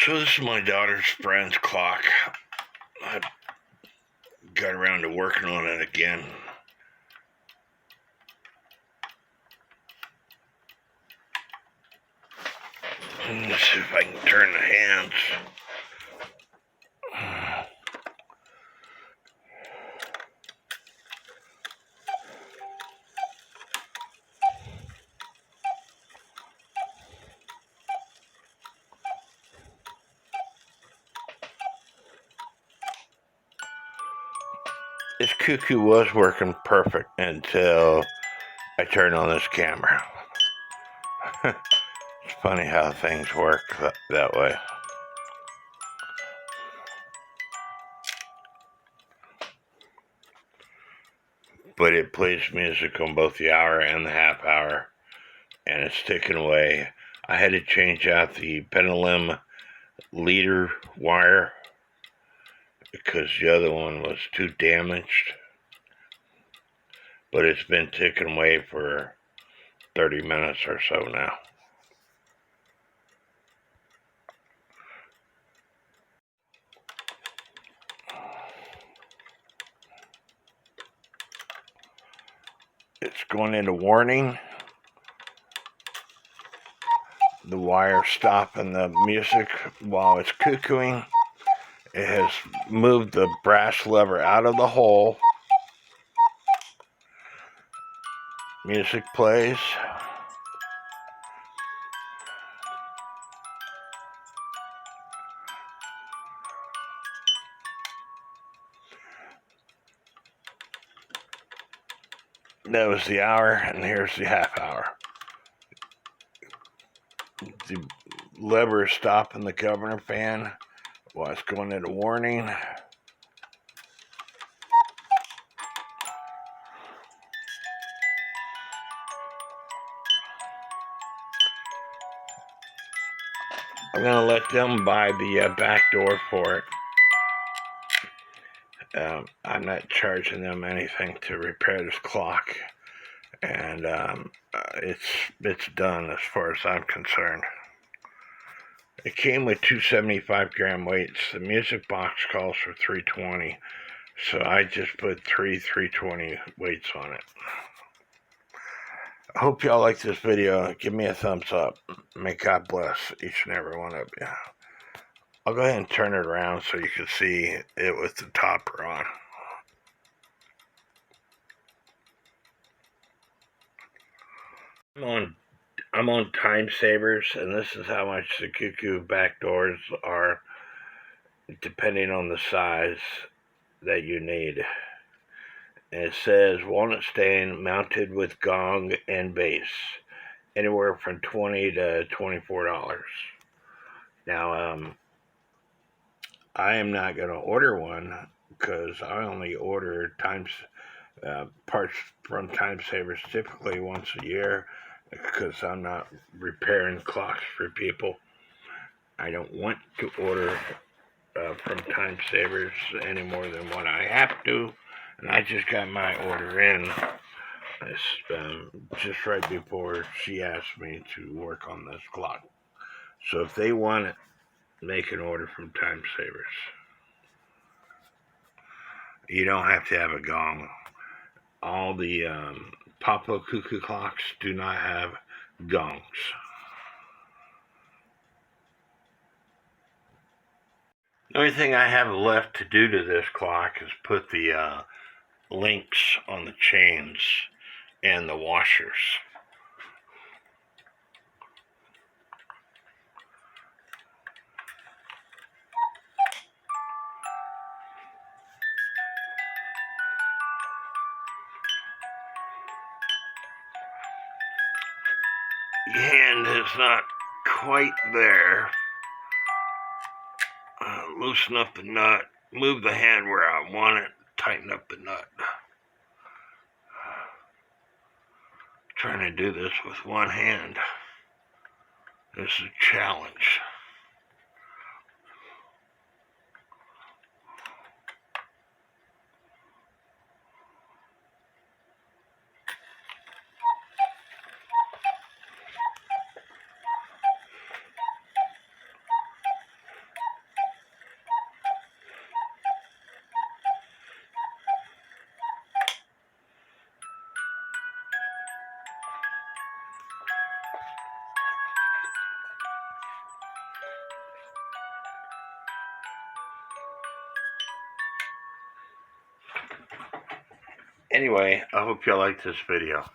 So this is my daughter's friend's clock. I got around to working on it again. Let's see if I can turn the hands. This cuckoo was working perfect until I turned on this camera. It's funny how things work that way. But it plays music on both the hour and the half hour, and it's ticking away. I had to change out the pendulum leader wire because the other one was too damaged. But it's been ticking away for 30 minutes or so now. It's going into warning. The wire stopping the music while it's cuckooing. It has moved the brass lever out of the hole. Music plays. That was the hour, and here's the half hour. The lever is stopping the governor fan while it's going into warning. I'm going to let them buy the back door for it. I'm not charging them anything to repair this clock, and it's done as far as I'm concerned. It came with two 75-gram weights. The music box calls for 320, so I just put three 320 weights on it. I hope y'all like this video. Give me a thumbs up. May God bless each and every one of you. I'll go ahead and turn it around so you can see it with the topper on. I'm on time savers, and this is how much the cuckoo back doors are, depending on the size that you need. And it says walnut stain mounted with gong and base, anywhere from $20 to $24. Now, I am not going to order one because I only order parts from Time Savers typically once a year because I'm not repairing clocks for people. I don't want to order from Time Savers any more than what I have to, and I just got my order in just right before she asked me to work on this clock. So if they want it, make an order from Time Savers. You don't have to have a gong. All the Papa cuckoo clocks do not have gongs. The only thing I have left to do to this clock is put the links on the chains and the washers. The hand is not quite there. Loosen up the nut, move the hand where I want it, tighten up the nut. Trying to do this with one hand. This is a challenge. Anyway, I hope y'all liked this video.